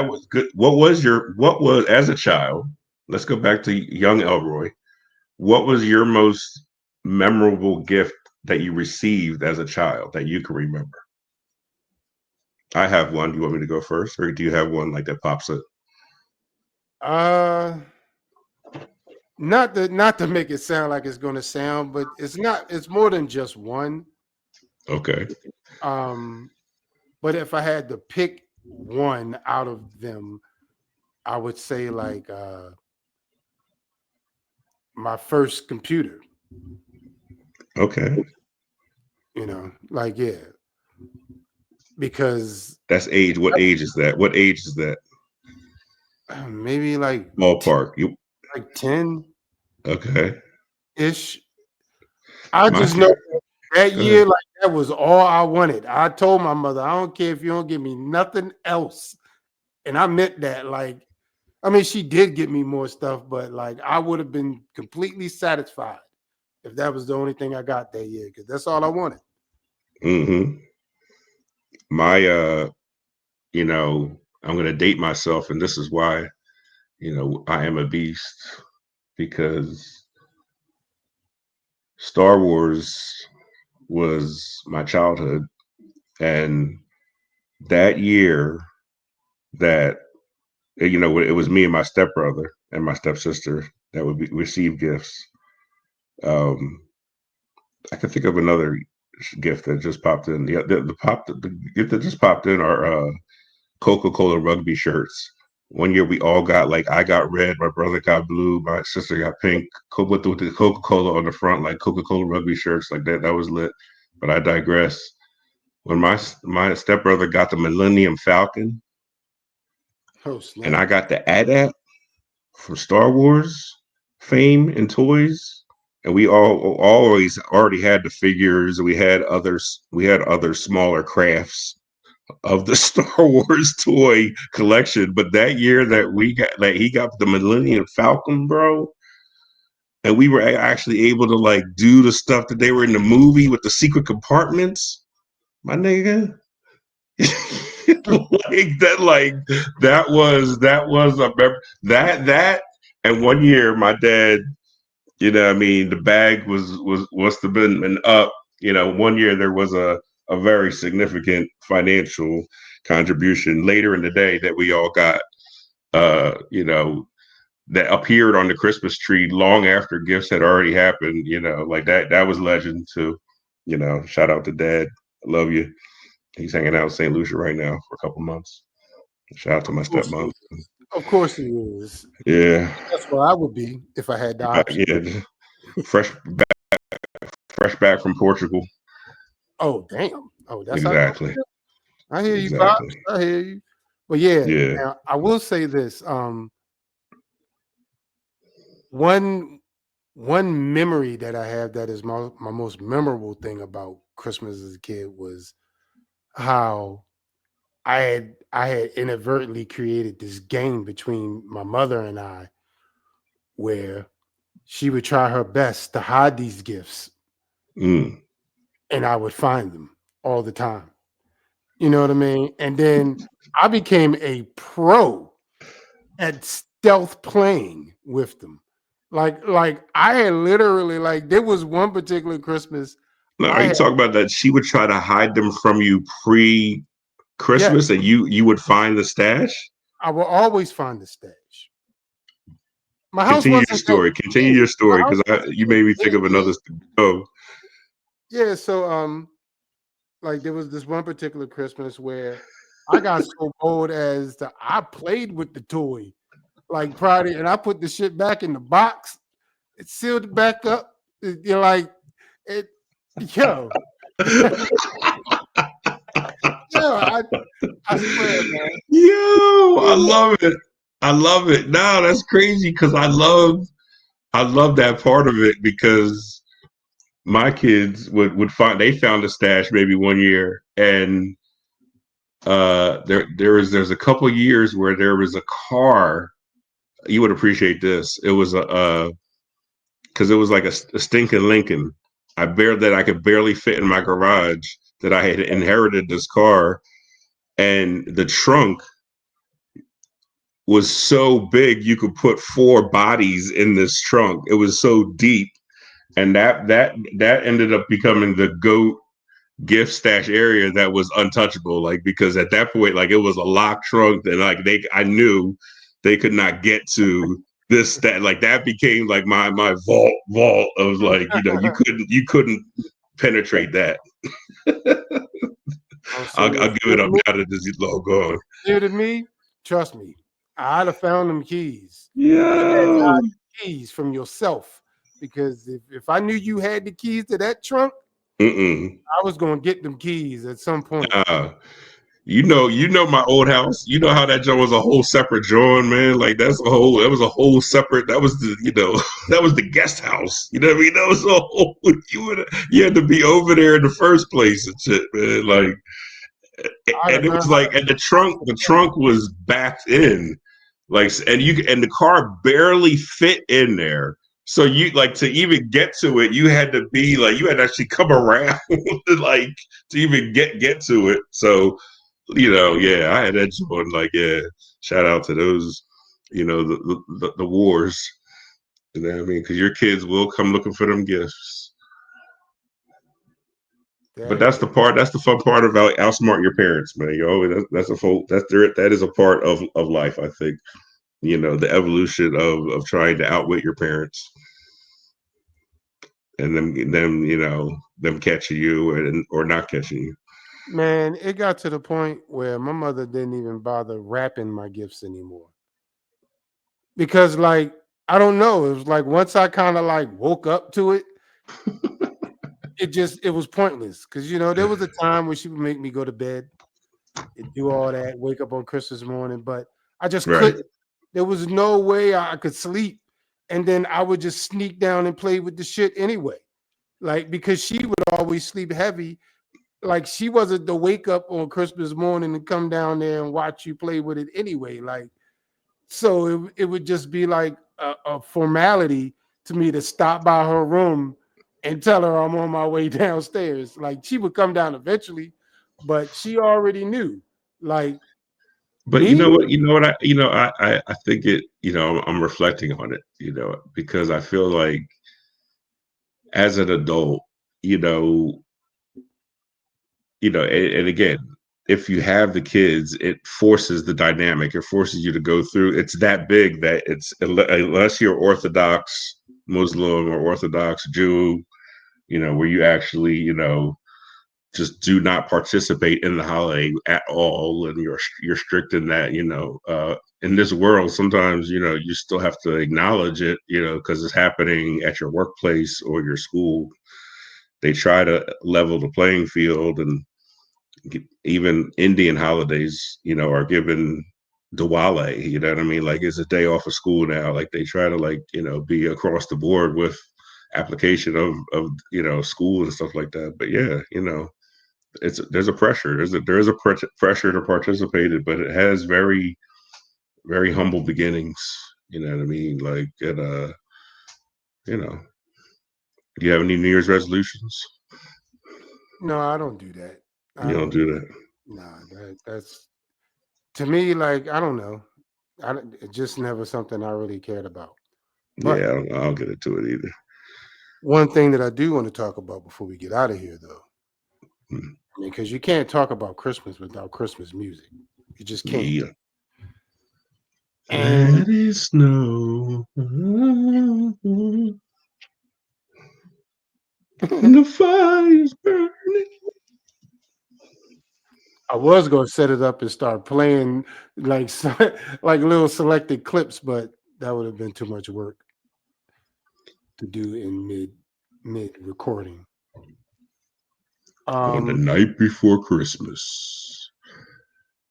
Speaker 2: was good. What was as a child? Let's go back to young Elroy. What was your most memorable gift that you received as a child that you can remember? I have one. Do you want me to go first, or do you have one like that pops up?
Speaker 1: uh, not to make it sound like it's going to sound, but it's not. It's more than just one.
Speaker 2: Okay.
Speaker 1: Um, but if I had to pick one out of them, I would say like my first computer.
Speaker 2: Okay.
Speaker 1: Like yeah, because
Speaker 2: That's age. What age is that? What age is that?
Speaker 1: maybe
Speaker 2: Ballpark. You
Speaker 1: like 10
Speaker 2: okay?
Speaker 1: ish. I
Speaker 2: My
Speaker 1: just know
Speaker 2: kid.
Speaker 1: that
Speaker 2: Go ahead.
Speaker 1: year, like that was all I wanted. I told my mother, I don't care if you don't give me nothing else, and I meant that. Like, I mean, she did get me more stuff, but like I would have been completely satisfied if that was the only thing I got that year, because that's all I wanted.
Speaker 2: Mm-hmm. My I'm gonna date myself, and this is why I am a beast because Star Wars was my childhood, and that year that it was me and my stepbrother and my stepsister that receive gifts. Um, I can think of another gift that just popped in. The gift that just popped in are Coca-Cola rugby shirts. One year we all got like I got red, my brother got blue, my sister got pink. With the Coca-Cola on the front, like Coca-Cola rugby shirts, like that. That was lit. But I digress. When my stepbrother got the Millennium Falcon,
Speaker 1: Oh
Speaker 2: and
Speaker 1: snap!
Speaker 2: I got the AT-AT for Star Wars fame and toys, and we all always already had the figures. We had other smaller crafts of the Star Wars toy collection. But that year that he got the Millennium Falcon, bro, and we were actually able to like do the stuff that they were in the movie with the secret compartments, my nigga. That was a that and one year my dad, I mean, the bag was to been up. One year there was a very significant financial contribution later in the day that we all got, that appeared on the Christmas tree long after gifts had already happened. Like that was legend too. Shout out to Dad. I love you. He's hanging out in St. Lucia right now for a couple months. Shout out to
Speaker 1: Of
Speaker 2: my
Speaker 1: course he
Speaker 2: stepmom.
Speaker 1: is. Of course he is.
Speaker 2: Yeah,
Speaker 1: That's where I would be if I had the
Speaker 2: back,
Speaker 1: option.
Speaker 2: yeah, fresh fresh back from Portugal.
Speaker 1: Oh damn! Oh, that's how cold
Speaker 2: Exactly.
Speaker 1: it is? I hear you,
Speaker 2: Exactly.
Speaker 1: pops. I hear you. But yeah,
Speaker 2: Yeah.
Speaker 1: now I will say this. One one memory that I have that is my most memorable thing about Christmas as a kid was how I had inadvertently created this game between my mother and I where she would try her best to hide these gifts
Speaker 2: Mm.
Speaker 1: and I would find them all the time. You know what I mean? And then I became a pro at stealth playing with them. Like I had literally like there was one particular Christmas
Speaker 2: Now, are
Speaker 1: I
Speaker 2: you
Speaker 1: had
Speaker 2: talking about that she would try to hide them from you
Speaker 1: yes,
Speaker 2: pre-Christmas, and you would find the stash?
Speaker 1: I will always find the stash. My house
Speaker 2: Continue your
Speaker 1: wasn't that
Speaker 2: story. Continue
Speaker 1: big.
Speaker 2: your
Speaker 1: My
Speaker 2: story
Speaker 1: house
Speaker 2: because
Speaker 1: wasn't
Speaker 2: you
Speaker 1: that
Speaker 2: made me think
Speaker 1: big.
Speaker 2: of another. Oh,
Speaker 1: Yeah, so like there was this one particular Christmas where I got so bold as to I played with the toy like Friday and I put the shit back in the box. It sealed it back up. You're like it yo, yo, I swear, man.
Speaker 2: yo, I love it. I love it. No, that's crazy because I love that part of it because my kids would find they found a stash maybe one year, and there's a couple years where there was a car. You would appreciate this. It was a because it was like a stinking Lincoln. I could barely fit in my garage. That I had inherited this car, and the trunk was so big you could put four bodies in this trunk. It was so deep, and that ended up becoming the goat gift stash area that was untouchable. Like because at that point, like it was a locked trunk, and like I knew they could not get to this that like that became like my vault of like you couldn't penetrate that.
Speaker 1: I'm
Speaker 2: I'll
Speaker 1: serious.
Speaker 2: give it up now that this is low gone.
Speaker 1: Give it to me, trust me, I'd have found them keys. You had to
Speaker 2: Yo,
Speaker 1: hide the keys from yourself because if I knew you had the keys to that trunk,
Speaker 2: Mm-mm.
Speaker 1: I was gonna get them keys at some point.
Speaker 2: Uh, you know my old house. You know how that joint was a whole separate joint, man. Like that was a whole separate. That was the that was the guest house. You know what I mean? That was a whole. You had to be over there in the first place and shit, man. Like,
Speaker 1: I had
Speaker 2: and
Speaker 1: to
Speaker 2: it
Speaker 1: learn
Speaker 2: was
Speaker 1: how
Speaker 2: like, and the trunk was backed in, like, and the car barely fit in there. So you like to even get to it, you had to be like you had to actually come around like to even get to it. So yeah, I had that joint. Like, yeah, shout out to those, the wars. You know what I mean? Because your kids will come looking for them gifts. But
Speaker 1: that.
Speaker 2: that's the part. That's the fun part about outsmart your parents, man. That's a full. That is a part of life. I think. The evolution of trying to outwit your parents, and them catching you or not catching you.
Speaker 1: Man, it got to the point where my mother didn't even bother wrapping my gifts anymore. Because like I don't know, it was like once I kind of like woke up to it, it was pointless. Cause there was a time where she would make me go to bed and do all that, wake up on Christmas morning, but I just
Speaker 2: Right.
Speaker 1: couldn't. There was no way I could sleep. And then I would just sneak down and play with the shit anyway. Like because she would always sleep heavy. Like she wasn't to wake up on Christmas morning and come down there and watch you play with it anyway. Like so it would just be like a formality to me to stop by her room and tell her I'm on my way downstairs. Like she would come down eventually, but she already knew. Like
Speaker 2: But you
Speaker 1: me,
Speaker 2: know what? I think it. I'm reflecting on it. Because I feel like as an adult, you know, and again, if you have the kids, it forces the dynamic. It forces you to go through. It's that big that it's unless you're Orthodox Muslim or Orthodox Jew, where you actually, just do not participate in the holiday at all, and you're strict in that. In this world, sometimes you still have to acknowledge it, because it's happening at your workplace or your school. They try to level the playing field, and even Indian holidays, are given Diwali. You know what I mean? Like it's a day off of school now. Like they try to be across the board with application of school and stuff like that. But yeah, there's a pressure. Pressure to participate it, but it has very very humble beginnings. You know what I mean? Like you know, do you have any New Year's resolutions?
Speaker 1: no, I don't do that. I
Speaker 2: You don't
Speaker 1: don't.
Speaker 2: do that.
Speaker 1: Nah, that's to me like I don't know. It's just never something I really cared about. But
Speaker 2: Yeah, I don't get into it either.
Speaker 1: one thing that I do want to talk about before we get out of here, though,
Speaker 2: Hmm.
Speaker 1: I mean, because you can't talk about Christmas without Christmas music. You just can't.
Speaker 2: Yeah.
Speaker 1: And
Speaker 2: Let it snow. The fire's burning.
Speaker 1: I was going to set it up and start playing like like little selected clips, but that would have been too much work to do in mid recording.
Speaker 2: On the
Speaker 1: Um,
Speaker 2: night before Christmas.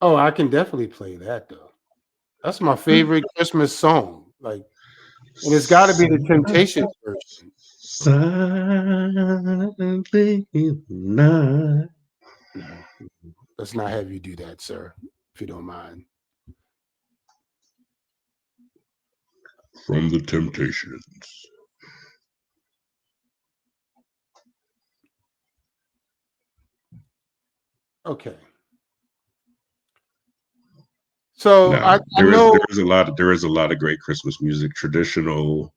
Speaker 1: oh, I can definitely play that though. That's my favorite Christmas song. Like, and it's got to be the Temptations version.
Speaker 2: Silently night.
Speaker 1: No, let's not have you do that, sir, if you don't mind.
Speaker 2: From the Temptations.
Speaker 1: Okay. So
Speaker 2: No,
Speaker 1: I
Speaker 2: there is
Speaker 1: know.
Speaker 2: a lot of great Christmas music, traditional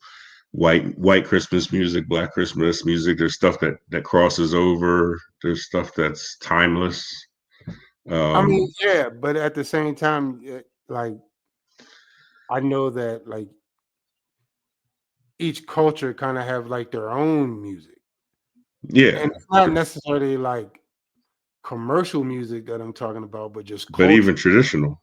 Speaker 2: white Christmas music, black Christmas music. There's stuff that crosses over. There's stuff that's timeless.
Speaker 1: I mean,
Speaker 2: Um,
Speaker 1: yeah, but at the same time, like I know that like each culture kind of have like their own music, and
Speaker 2: yeah,
Speaker 1: it's not necessarily like commercial music that I'm talking about, but just
Speaker 2: but
Speaker 1: culture.
Speaker 2: even traditional.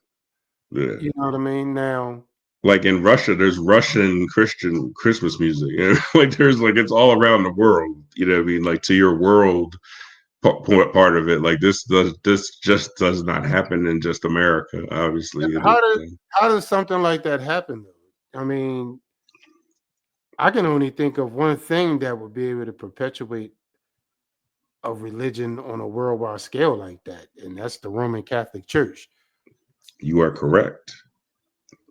Speaker 2: Yeah.
Speaker 1: You know what I mean? Now,
Speaker 2: like in Russia, there's Russian Christian Christmas music. You know? Like there's like it's all around the world. You know what I mean? Like to your world part of it. Like this just does not happen in just America. Obviously,
Speaker 1: How does something like that happen though? I mean, I can only think of one thing that would be able to perpetuate a religion on a worldwide scale like that, and that's the Roman Catholic Church.
Speaker 2: you are correct.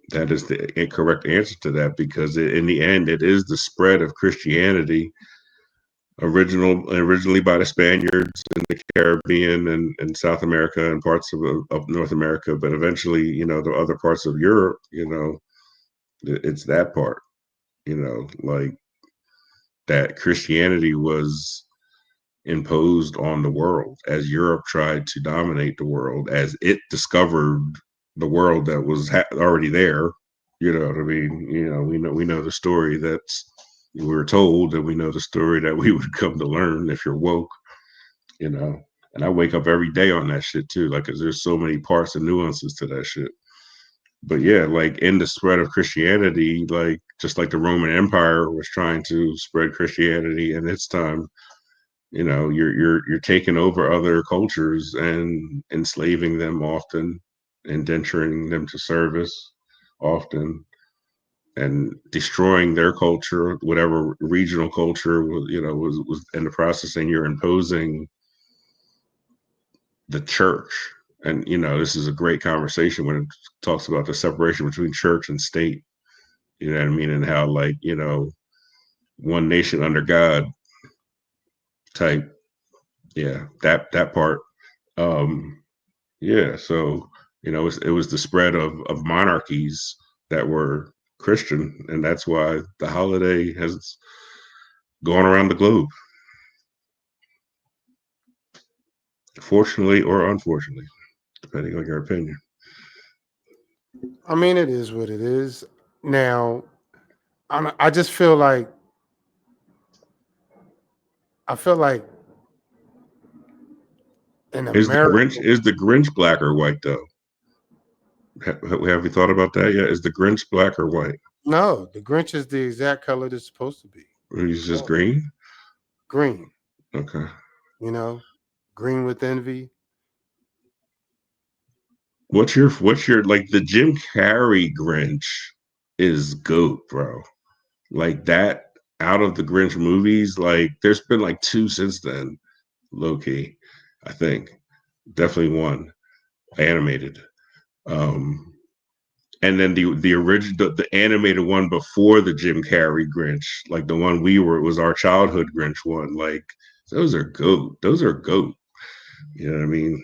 Speaker 2: That is the incorrect answer to that because in the end, it is the spread of Christianity originally by the Spaniards in the Caribbean and South America and parts of North America, but eventually, the other parts of Europe, it's that part, like that Christianity was imposed on the world as Europe tried to dominate the world, as it discovered the world that was already there. You know what I mean? We know the story that's we were told, and we know the story that we would come to learn if you're woke. you know. And I wake up every day on that shit too, like, 'cause there's so many parts and nuances to that shit. But yeah, like in the spread of Christianity, like just like the Roman Empire was trying to spread Christianity in its time, you're taking over other cultures and enslaving them often, indenturing them to service often, and destroying their culture, whatever regional culture was in the process, and you're imposing the church. And this is a great conversation when it talks about the separation between church and state. You know what I mean? And how, like, one nation under God type. Yeah, that part. Um, yeah, so it was the spread of monarchies that were Christian, and that's why the holiday has gone around the globe, fortunately or unfortunately, depending on your opinion.
Speaker 1: I mean, it is what it is. Now, I just feel like I feel like in
Speaker 2: Is the
Speaker 1: America,
Speaker 2: Grinch is the Grinch black or white though? Have you thought about that yet? Is the Grinch black or white?
Speaker 1: no, the Grinch is the exact color it's supposed to be.
Speaker 2: Or he's just green?
Speaker 1: Green,
Speaker 2: Okay.
Speaker 1: you know, green with envy.
Speaker 2: What's your like the Jim Carrey Grinch is goat, bro. Like that out of the Grinch movies, like there's been like two since then, low key, I think. Definitely one animated. Um and then the original the animated one before the Jim Carrey Grinch, like the one it was our childhood Grinch one. Like those are goat. Those are goat. You know what I mean?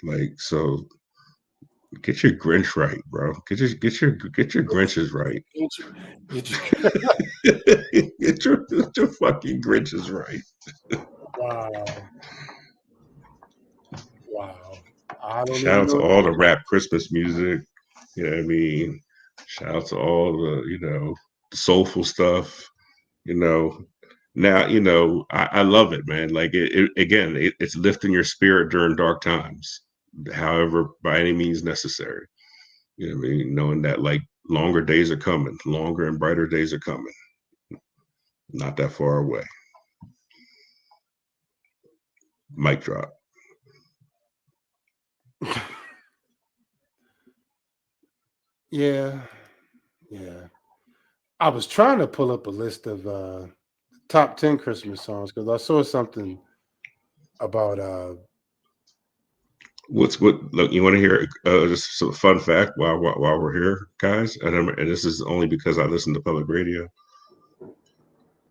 Speaker 2: Like so get your Grinch right, bro. Get your Grinches right.
Speaker 1: Get you, get you.
Speaker 2: get your fucking Grinches right.
Speaker 1: Wow, wow. I don't
Speaker 2: Shout
Speaker 1: even
Speaker 2: out to
Speaker 1: know.
Speaker 2: all the rap Christmas music. You know what I mean? Shout out to all the soulful stuff. You know, now I love it, man. Like again, it's lifting your spirit during dark times, however, by any means necessary. You know what I mean? Knowing that like longer days are coming, longer and brighter days are coming, not that far away. Mic drop.
Speaker 1: Yeah, yeah. I was trying to pull up a list of top 10 Christmas songs because I saw something about
Speaker 2: What? Look, you want to hear just a fun fact while we're here, guys? And this is only because I listen to public radio.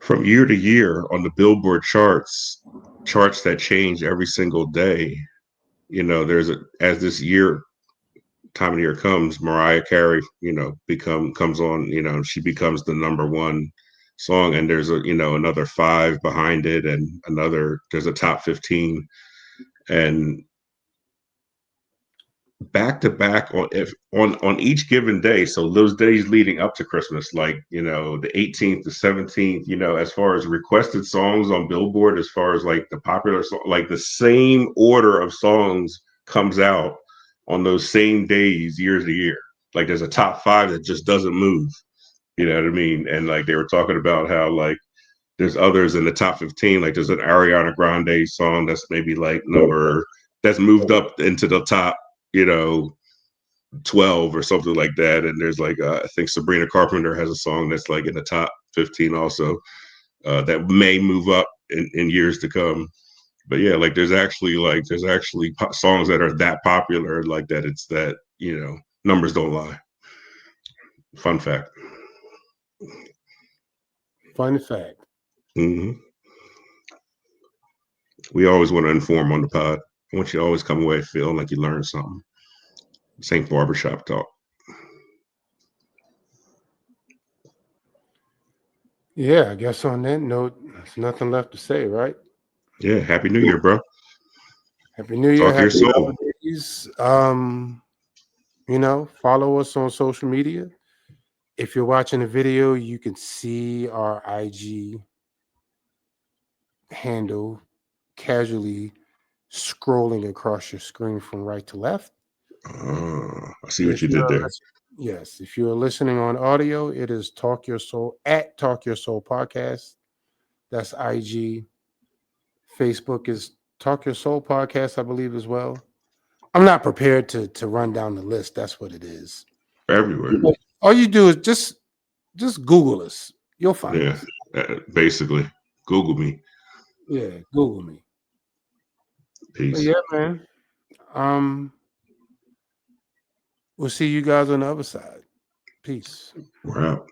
Speaker 2: From year to year on the Billboard charts that change every single day. As this time of year comes, Mariah Carey, comes on, she becomes the number one song, and there's another five behind it, and there's a top 15, and back to back on each given day. So those days leading up to Christmas, like the 18th, the 17th, as far as requested songs on Billboard, as far as like the popular song, like the same order of songs comes out on those same days year to year. like there's a top 5 that just doesn't move. You know what I mean? And like they were talking about how like there's others in the top 15. Like there's an Ariana Grande song that's maybe like number that's moved up into the top, 12 or something like that. And there's like I think Sabrina Carpenter has a song that's like in the top 15 also, that may move up in years to come. But yeah, like there's actually songs that are that popular like that. It's that numbers don't lie. Fun fact.
Speaker 1: Fun fact.
Speaker 2: Hmm. We always want to inform on the pod. I want you to always come away feeling like you learned something. St. Barbershop Talk.
Speaker 1: Yeah, I guess on that note, there's nothing left to say, right?
Speaker 2: Yeah, Happy New Year, bro.
Speaker 1: Happy New Year,
Speaker 2: Talk to your
Speaker 1: happy
Speaker 2: soul.
Speaker 1: holidays. Follow us on social media. If you're watching the video, you can see our IG handle casually scrolling across your screen from right to left.
Speaker 2: I see what
Speaker 1: If
Speaker 2: you
Speaker 1: you
Speaker 2: did
Speaker 1: are
Speaker 2: there.
Speaker 1: yes, if you are listening on audio, it is Talk Your Soul at Talk Your Soul Podcast. That's IG. Facebook is Talk Your Soul Podcast, I believe, as well. I'm not prepared to run down the list. That's what it is.
Speaker 2: Everywhere.
Speaker 1: But all you do is just Google us. You'll find
Speaker 2: Yeah,
Speaker 1: us.
Speaker 2: basically. Google me.
Speaker 1: Yeah, Google me. But
Speaker 2: Peace.
Speaker 1: yeah, man. Um, we'll see you guys on the other side. Peace.
Speaker 2: We're out.